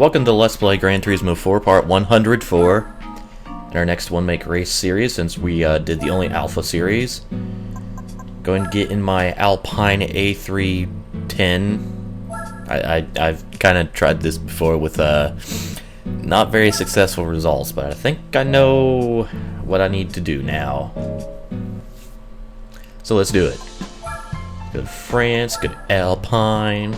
Welcome to Let's Play Gran Turismo 4 Part 104. In our next one make race series, since we did the only Alpha series. Going to get in my Alpine A310. I've kind of tried this before with not very successful results, but I think I know what I need to do now. So let's do it. Go to France, go to Alpine.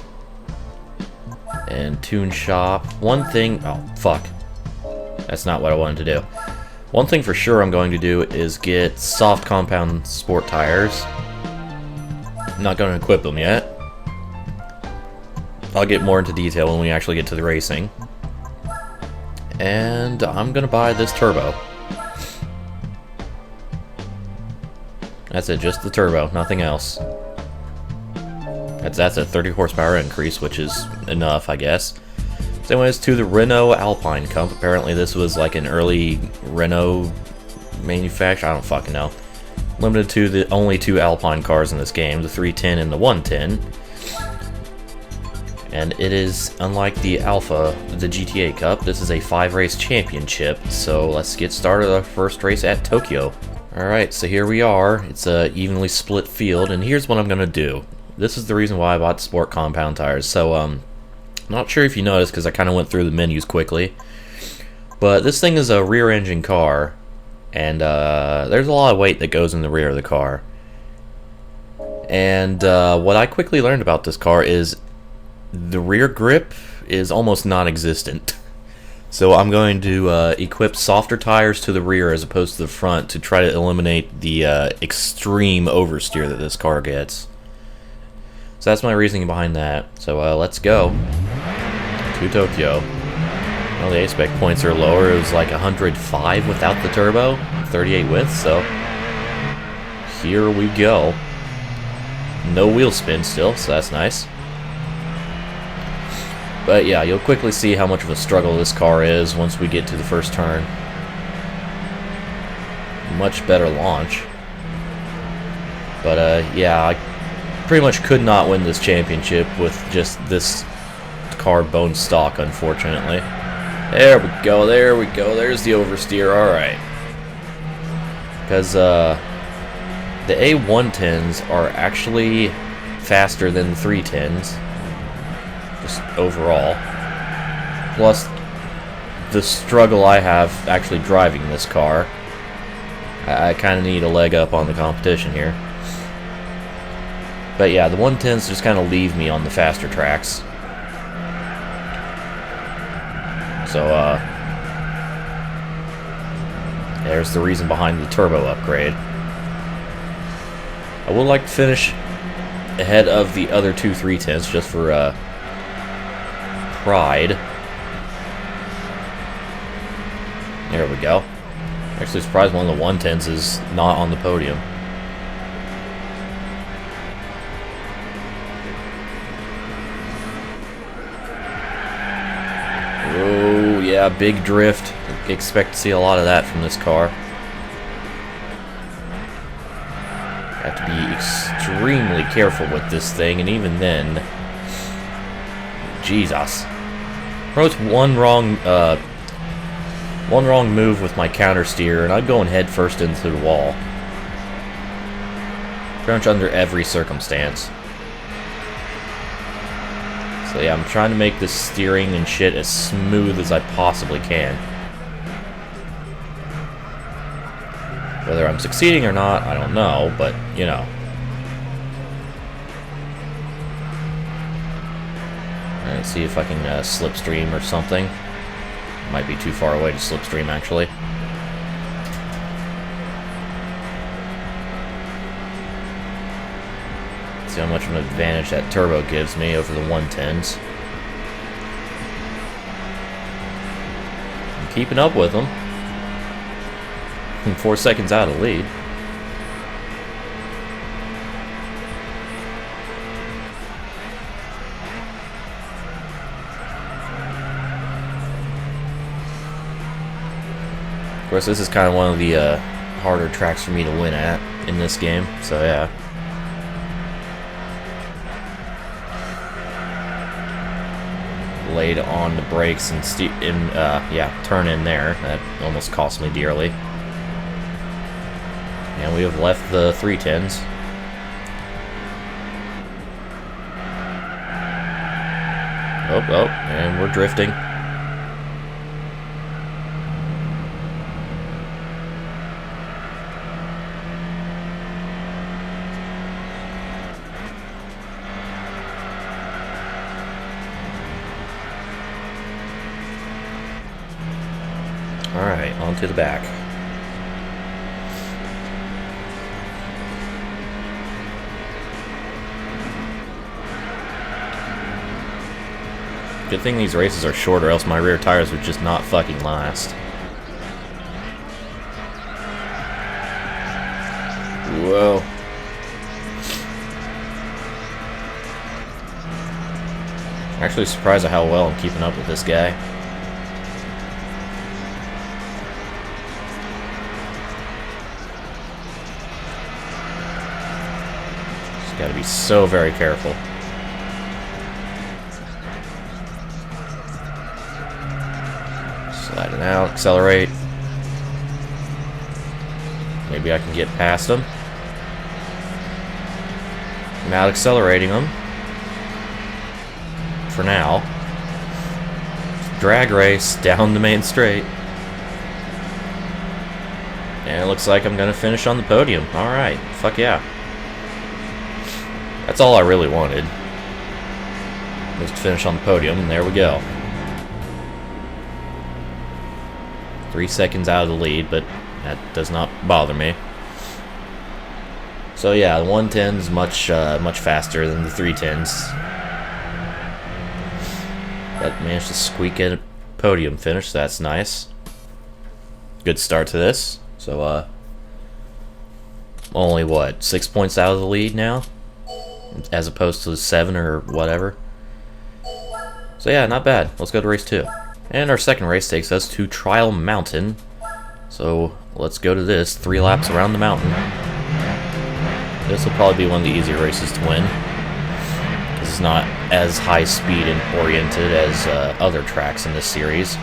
And tune shop. One thing, oh fuck, that's not what I wanted to do. One thing for sure I'm going to do is get soft compound sport tires. I'm not going to equip them yet. I'll get more into detail when we actually get to the racing. And I'm going to buy this turbo. That's it, just the turbo, nothing else. That's a 30 horsepower increase, which is enough, I guess. So anyways, to the Renault Alpine Cup. Apparently this was like an early Renault manufacturer. I don't fucking know. Limited to the only two Alpine cars in this game, the 310 and the 110. And it is, unlike the Alpha, the GTA Cup, this is a 5-race championship. So let's get started our first race at Tokyo. Alright, so here we are. It's a evenly split field, and here's what I'm going to do. This is the reason why I bought sport compound tires. So, not sure if you noticed because I kind of went through the menus quickly. But this thing is a rear engine car. And there's a lot of weight that goes in the rear of the car. And what I quickly learned about this car is the rear grip is almost non-existent. So I'm going to equip softer tires to the rear as opposed to the front to try to eliminate the extreme oversteer that this car gets. So that's my reasoning behind that. So let's go to Tokyo. Well, the A-spec points are lower. It was like 105 without the turbo, 38 with, so here we go. No wheel spin still, so that's nice. But yeah, you'll quickly see how much of a struggle this car is once we get to the first turn. Much better launch. But yeah, I pretty much could not win this championship with just this car bone stock, unfortunately. There we go, there we go, there's the oversteer, alright. Because the A110s are actually faster than the 310s, just overall. Plus, the struggle I have actually driving this car, I kind of need a leg up on the competition here. But yeah, the 110s just kind of leave me on the faster tracks. So, there's the reason behind the turbo upgrade. I would like to finish ahead of the other two 310s just for pride. There we go. Actually surprised one of the 110s is not on the podium. Oh, yeah, big drift. Expect to see a lot of that from this car. Have to be extremely careful with this thing, and even then, Jesus. Wrote one wrong move with my counter steer, and I'm going head first into the wall. Pretty much under every circumstance. So yeah, I'm trying to make this steering and shit as smooth as I possibly can. Whether I'm succeeding or not, I don't know, but, you know. Let's see if I can slipstream or something. Might be too far away to slipstream, actually. See how much of an advantage that turbo gives me over the 110s. I'm keeping up with them. I'm 4 seconds out of the lead. Of course, this is kind of one of the harder tracks for me to win at in this game, so yeah. laid on the brakes and yeah, turn in there. That almost cost me dearly. And we have left the 310s. Oh, and we're drifting. Alright, on to the back. Good thing these races are short, or else my rear tires would just not fucking last. Whoa. I'm actually surprised at how well I'm keeping up with this guy. Just gotta be so very careful. Sliding out, accelerate. Maybe I can get past him. I'm out accelerating him. For now. Drag race down the main straight. And it looks like I'm gonna finish on the podium. Alright, fuck yeah. That's all I really wanted. Was to finish on the podium, and there we go. 3 seconds out of the lead, but that does not bother me. So yeah, the 110 is much faster than the 310s. But managed to squeak in a podium finish, so that's nice. Good start to this. So only what, 6 points out of the lead now, as opposed to 7 or whatever. So yeah, not bad. Let's go to race 2. And our second race takes us to Trial Mountain. So let's go to this. 3 laps around the mountain. This will probably be one of the easier races to win. It's not as high speed and oriented as other tracks in this series.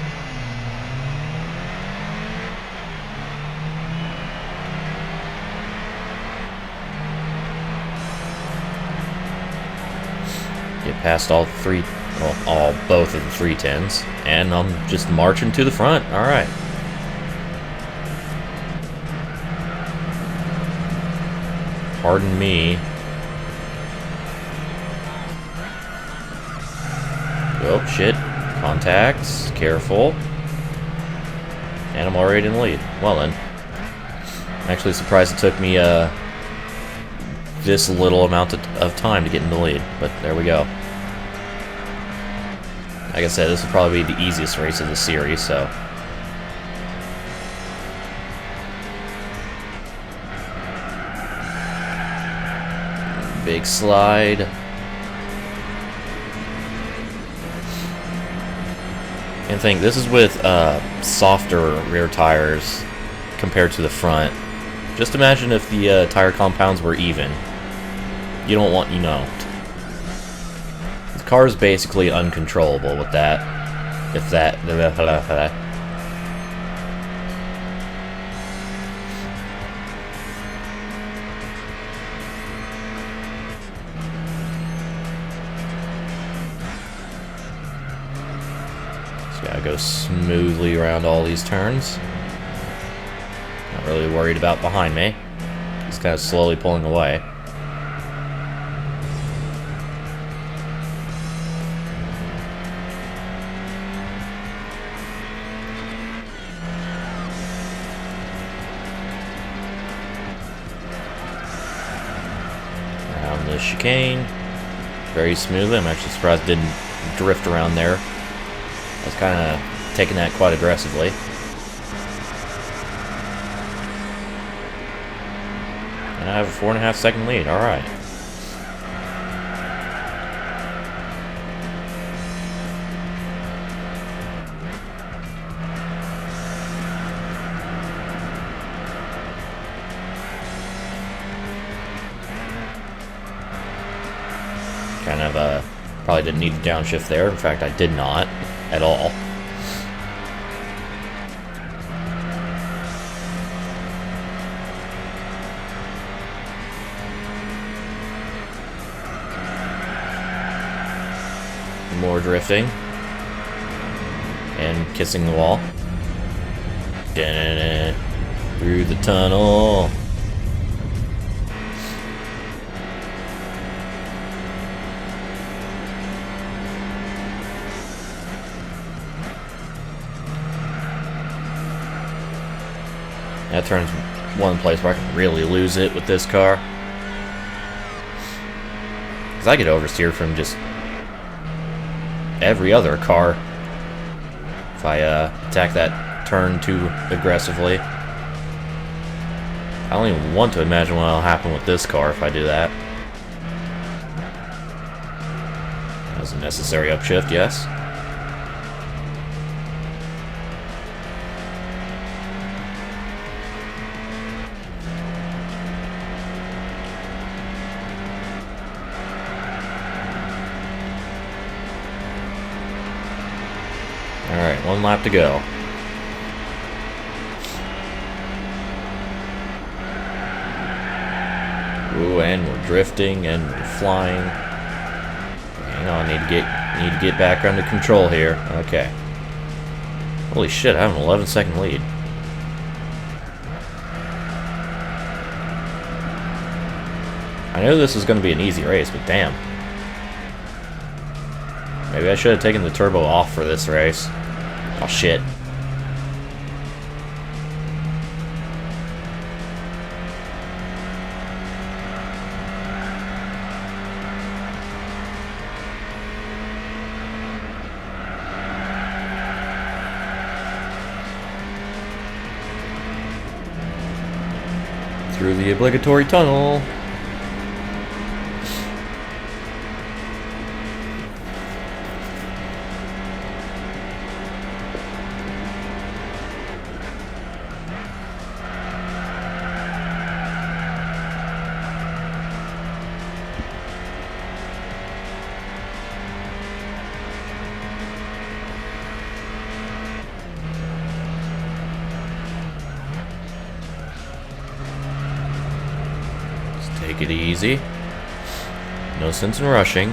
Get past all three. Well, both of the 310s, and I'm just marching to the front. All right. Pardon me. Oh shit! Contacts. Careful. And I'm already in the lead. Well then, I'm actually surprised it took me this little amount of time to get in the lead, but there we go. Like I said, this will probably be the easiest race of the series, so. Big slide. And think, this is with softer rear tires compared to the front. Just imagine if the tire compounds were even. You don't want, the car is basically uncontrollable with that. If that. Just gotta go smoothly around all these turns. Not really worried about behind me. Just kind of slowly pulling away. The chicane very smoothly. I'm actually surprised it didn't drift around there. I was kind of taking that quite aggressively. And I have a 4.5 second lead. All right. Probably didn't need to downshift there. In fact, I did not at all. More drifting. And kissing the wall. Through the tunnel. That turns one place where I can really lose it with this car. Because I get oversteered from just every other car if I attack that turn too aggressively. I don't even want to imagine what will happen with this car if I do that. That was a necessary upshift, yes. Alright, one lap to go. Ooh, and we're drifting and we're flying. Hang on, need to get back under control here. Okay. Holy shit, I have an 11-second lead. I knew this was going to be an easy race, but damn. Maybe I should have taken the turbo off for this race. Oh shit. Through the obligatory tunnel. Take it easy. No sense in rushing.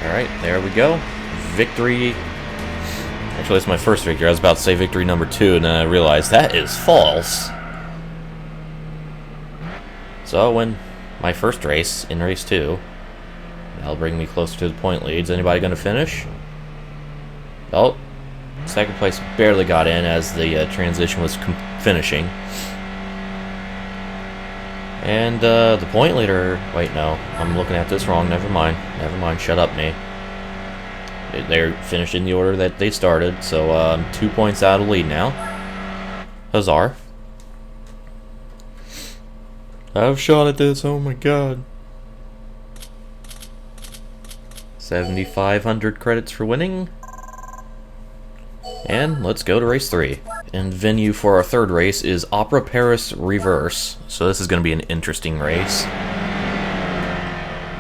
Alright, there we go. Victory. Actually, it's my first victory. I was about to say victory number 2, and then I realized that is false. So I'll win my first race in race 2. That'll bring me closer to the point leads. Anybody going to finish? Oh, second place barely got in as the transition was finishing. And the point leader... Wait, no. I'm looking at this wrong. Never mind. Never mind. Shut up, me. They're finished in the order that they started, so I'm 2 points out of lead now. Huzzar. I've shot at this, oh my god. 7,500 credits for winning. And let's go to race 3. And venue for our third race is Opera Paris Reverse. So this is going to be an interesting race.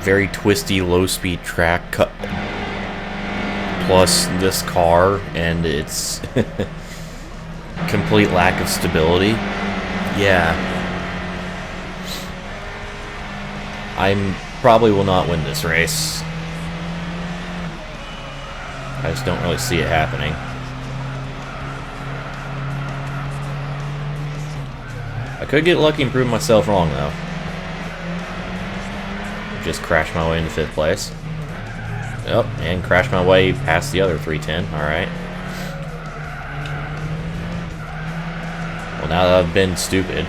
Very twisty, low-speed track cut. Plus this car and its complete lack of stability. Yeah. I probably will not win this race. I just don't really see it happening. I could get lucky and prove myself wrong, though. Just crash my way into 5th place. Oh, and crash my way past the other 310. Alright. Well, now that I've been stupid.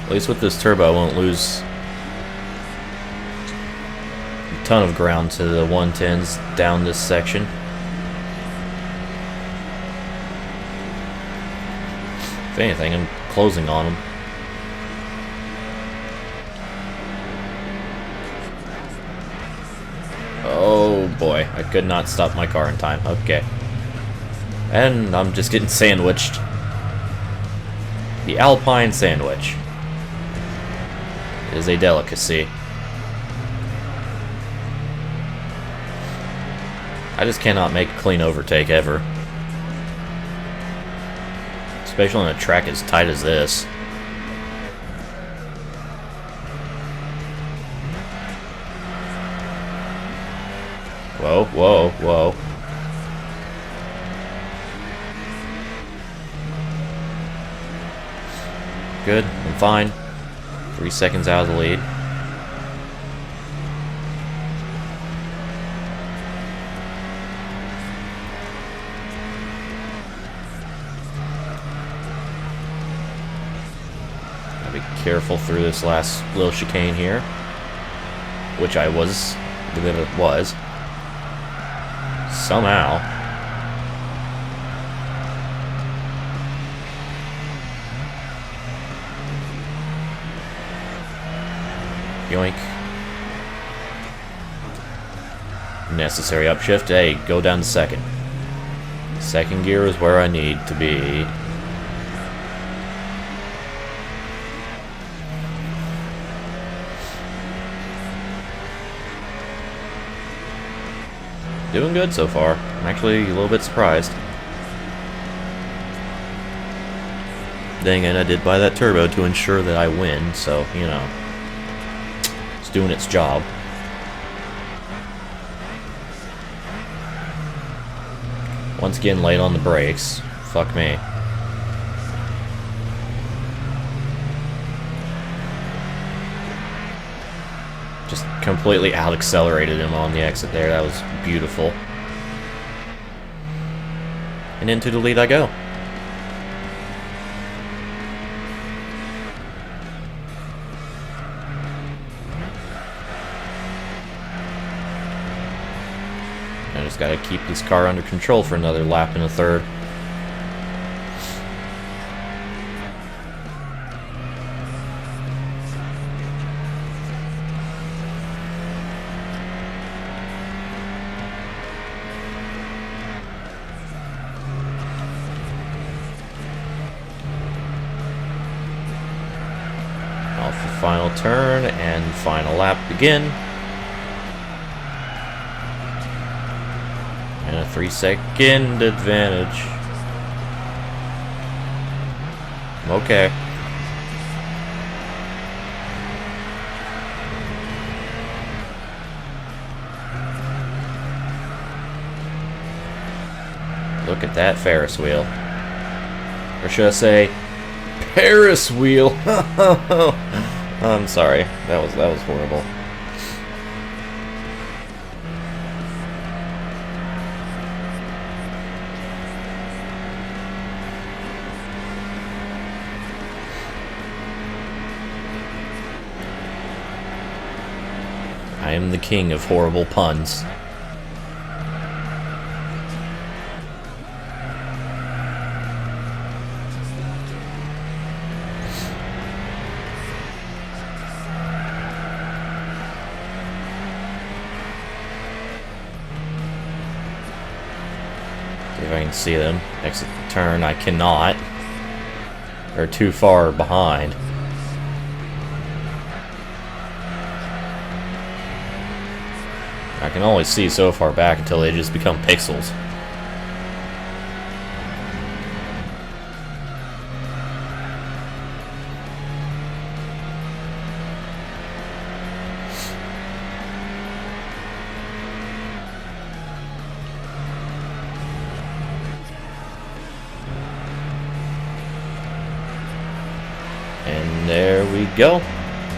At least with this turbo, I won't lose a ton of ground to the 110s down this section. If anything, I'm closing on him. Oh boy, I could not stop my car in time. Okay. And I'm just getting sandwiched. The Alpine sandwich is a delicacy. I just cannot make a clean overtake ever. Especially on a track as tight as this. Whoa, whoa, whoa. Good, I'm fine. 3 seconds out of the lead. Gotta be careful through this last little chicane here. Which I was, somehow. Yoink. Necessary upshift. Hey, go down to second. Second gear is where I need to be. Doing good so far. I'm actually a little bit surprised. Dang it, I did buy that turbo to ensure that I win, so, you know. It's doing its job. Once again, late on the brakes. Fuck me. Just completely out-accelerated him on the exit there. That was beautiful. And into the lead I go. I just gotta keep this car under control for another lap and a third. Off the final turn and final lap begin. And a 3-second advantage. Okay. Look at that Ferris wheel. Or should I say, Paris wheel? I'm sorry. That was horrible. I am the king of horrible puns. If I can see them. Exit the turn, I cannot. They're too far behind. I can only see so far back until they just become pixels. And there we go.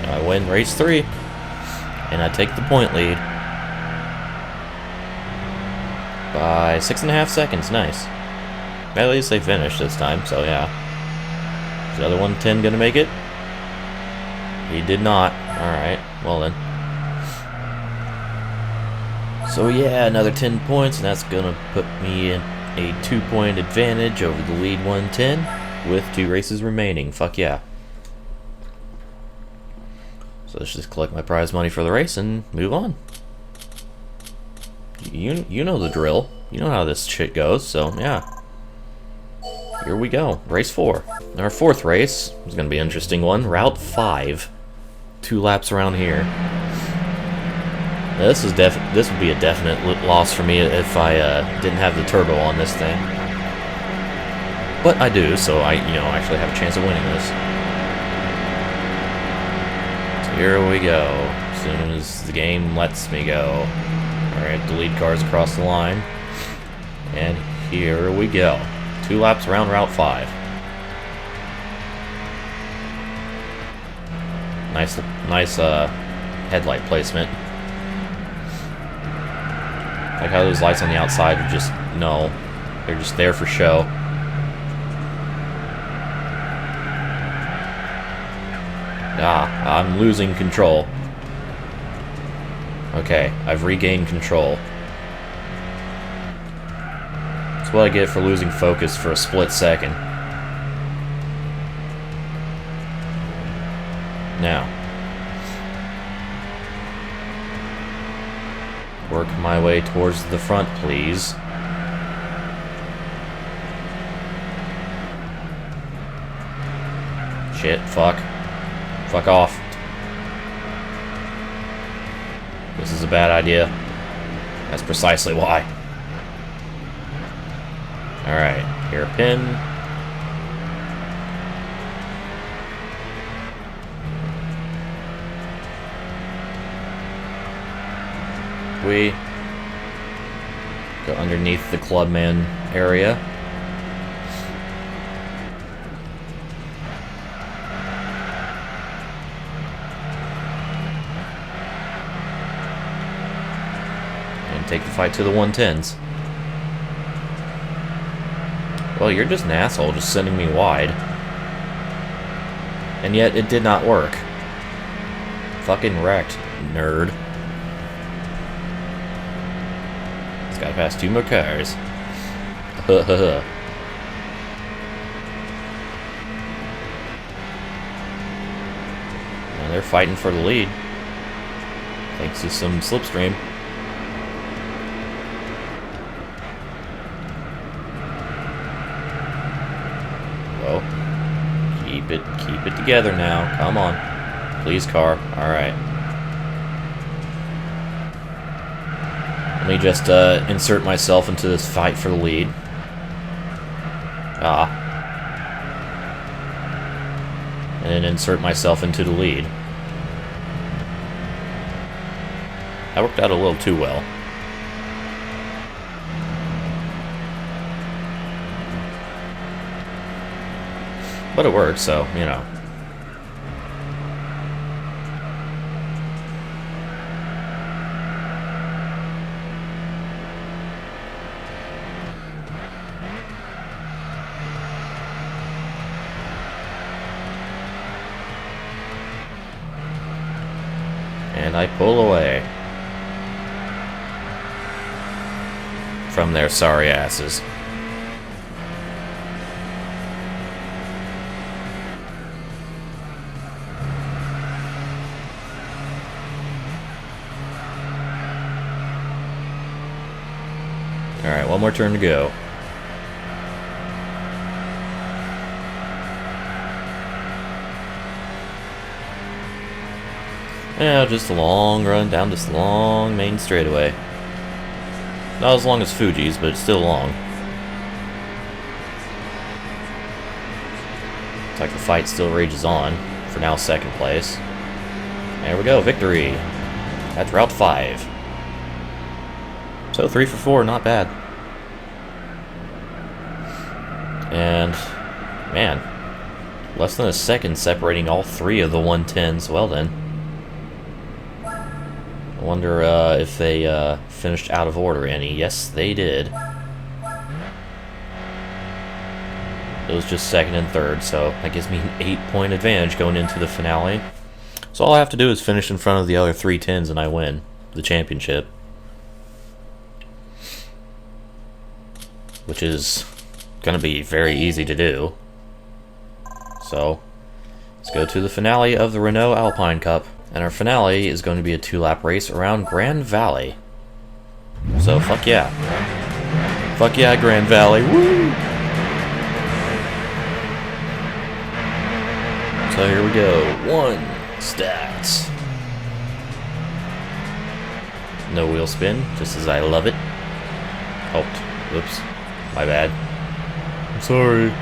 I win race 3. And I take the point lead. By 6.5 seconds, nice. At least they finished this time, so yeah. Is the other 110 gonna make it? He did not. Alright, well then. So yeah, another 10 points, and that's gonna put me in a 2-point advantage over the lead 110, with 2 races remaining. Fuck yeah. So let's just collect my prize money for the race and move on. You know the drill. You know how this shit goes, so yeah. Here we go. Race 4. Our 4th race is going to be an interesting one. Route 5. 2 laps around here. Now, this would be a definite loss for me if I didn't have the turbo on this thing. But I do, so I actually have a chance of winning this. So here we go. As soon as the game lets me go. Alright, the lead car's across the line. And here we go. 2 laps around Route 5. Nice headlight placement. Like how those lights on the outside are just, no, they're just there for show. I'm losing control. Okay, I've regained control. That's what I get for losing focus for a split second. Now, work my way towards the front, please. Shit, fuck. Fuck off. This is a bad idea. That's precisely why. Alright, hairpin. We go underneath the clubman area. And take the fight to the 110s. Well, you're just an asshole, just sending me wide. And yet, it did not work. Fucking wrecked, nerd. It's gotta pass 2 more cars. And they're fighting for the lead. Thanks to some slipstream. Keep it together now. Come on. Please, car. Alright. Let me just insert myself into this fight for the lead. And then insert myself into the lead. That worked out a little too well. But it worked, so, you know. And I pull away from their sorry asses. Alright, one more turn to go. Yeah, just a long run down this long main straightaway. Not as long as Fuji's, but it's still long. It's like the fight still rages on. For now, 2nd place. There we go, victory! That's Route 5. So 3 for 4, not bad. And, man, less than a second separating all 3 of the 110s. Well then. I wonder if they finished out of order any. Yes, they did. It was just 2nd and 3rd, so that gives me an 8-point advantage going into the finale. So all I have to do is finish in front of the other 3 10s and I win the championship. Which is going to be very easy to do. So, let's go to the finale of the Renault Alpine Cup. And our finale is going to be a 2-lap race around Grand Valley. So, fuck yeah. Fuck yeah, Grand Valley. Woo! So here we go. 1, stats. No wheel spin, just as I love it. Helped. Whoops. My bad. I'm sorry.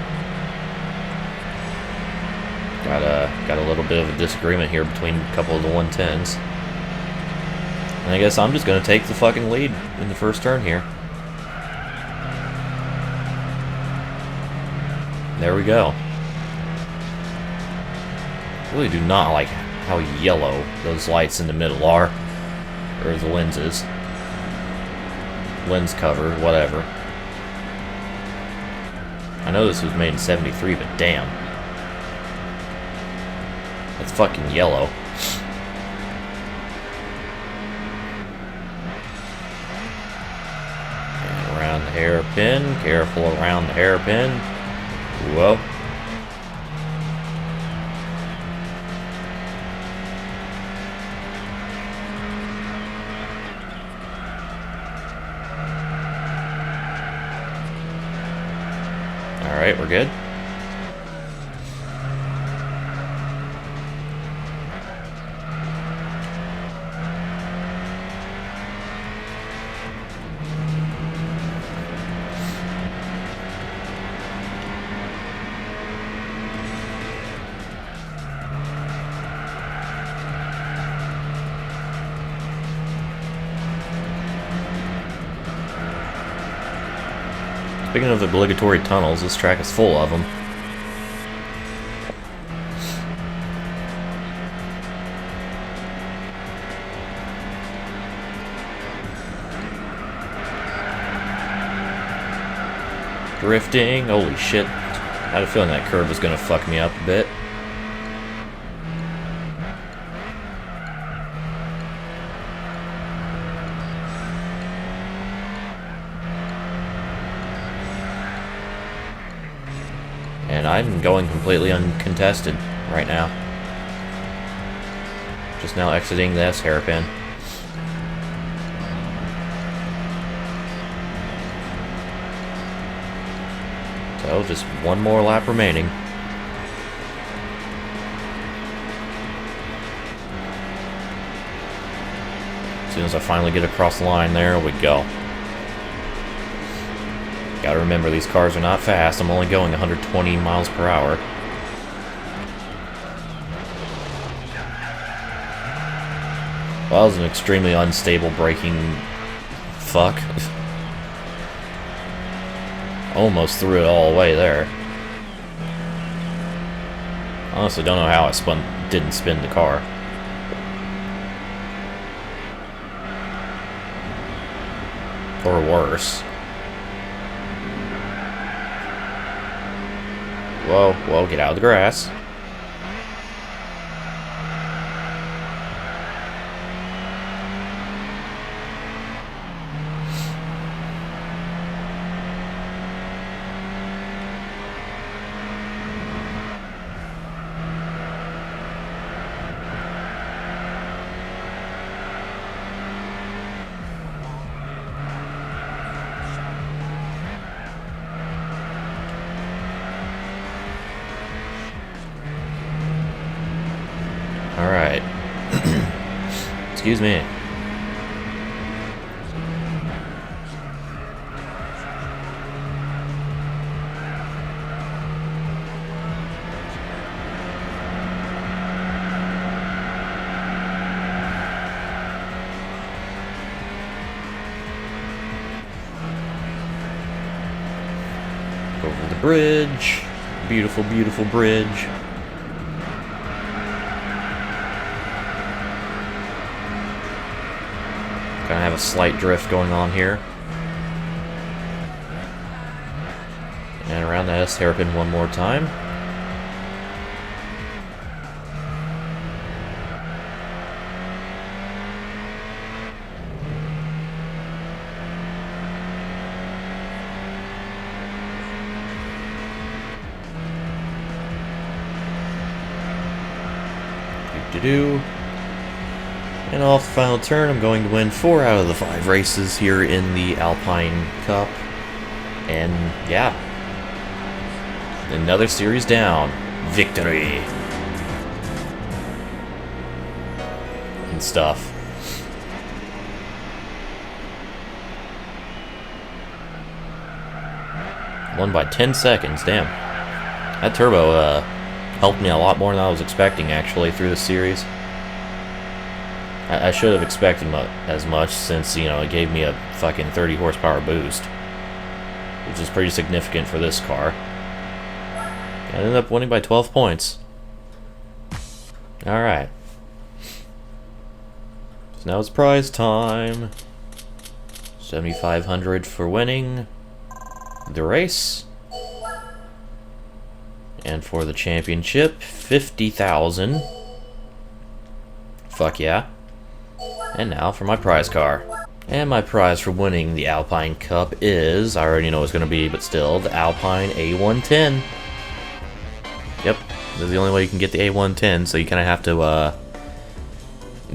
Got a little bit of a disagreement here between a couple of the 110s. And I guess I'm just gonna take the fucking lead in the first turn here. There we go. Really do not like how yellow those lights in the middle are. Or the lenses. Lens cover, whatever. I know this was made in 73, but damn. That's fucking yellow. And around the hairpin. Careful around the hairpin. Whoa. Alright, we're good. Speaking of obligatory tunnels, this track is full of them. Drifting, holy shit. I had a feeling that curve was gonna fuck me up a bit. And I'm going completely uncontested right now. Just now exiting this hairpin. So, just one more lap remaining. As soon as I finally get across the line, there we go. Gotta remember, these cars are not fast. I'm only going 120 miles per hour. Well, that was an extremely unstable braking fuck. Almost threw it all away there. Honestly, don't know how I didn't spin the car. Or worse. Whoa, whoa, get out of the grass. Alright. Excuse me. Over the bridge. Beautiful, beautiful bridge. Gonna have a slight drift going on here. And around that S hairpin one more time. Do-do-do. And off the final turn, I'm going to win 4 out of the 5 races here in the Alpine Cup. And yeah, another series down. Victory. And stuff. Won by 10 seconds, damn. That turbo helped me a lot more than I was expecting, actually, through the series. I should have expected as much, since, you know, it gave me a fucking 30 horsepower boost, which is pretty significant for this car. I ended up winning by 12 points. Alright. So now it's prize time. 7,500 for winning the race. And for the championship, 50,000. Fuck yeah. And now for my prize car. And my prize for winning the Alpine Cup is, I already know what it's going to be, but still, the Alpine A110. Yep, this is the only way you can get the A110, so you kind of have to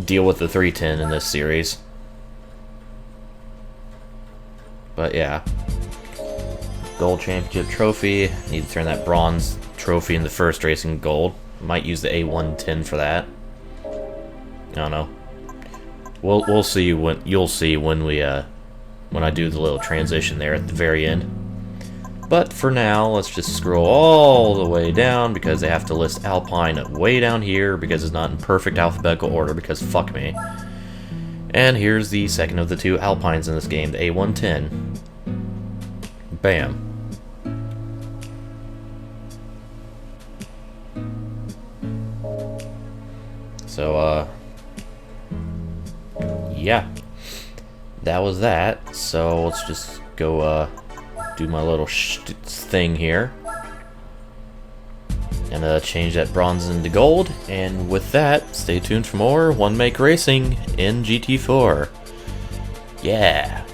deal with the 310 in this series. But yeah. Gold championship trophy. Need to turn that bronze trophy in the first race in gold. Might use the A110 for that. I don't know. We'll see when you'll see when I do the little transition there at the very end. But for now, let's just scroll all the way down because they have to list Alpine way down here because it's not in perfect alphabetical order because fuck me. And here's the second of the 2 Alpines in this game, the A110. Bam. So, yeah, that was that. So let's just go do my little thing here and change that bronze into gold. And with that, stay tuned for more one make racing in GT4. Yeah.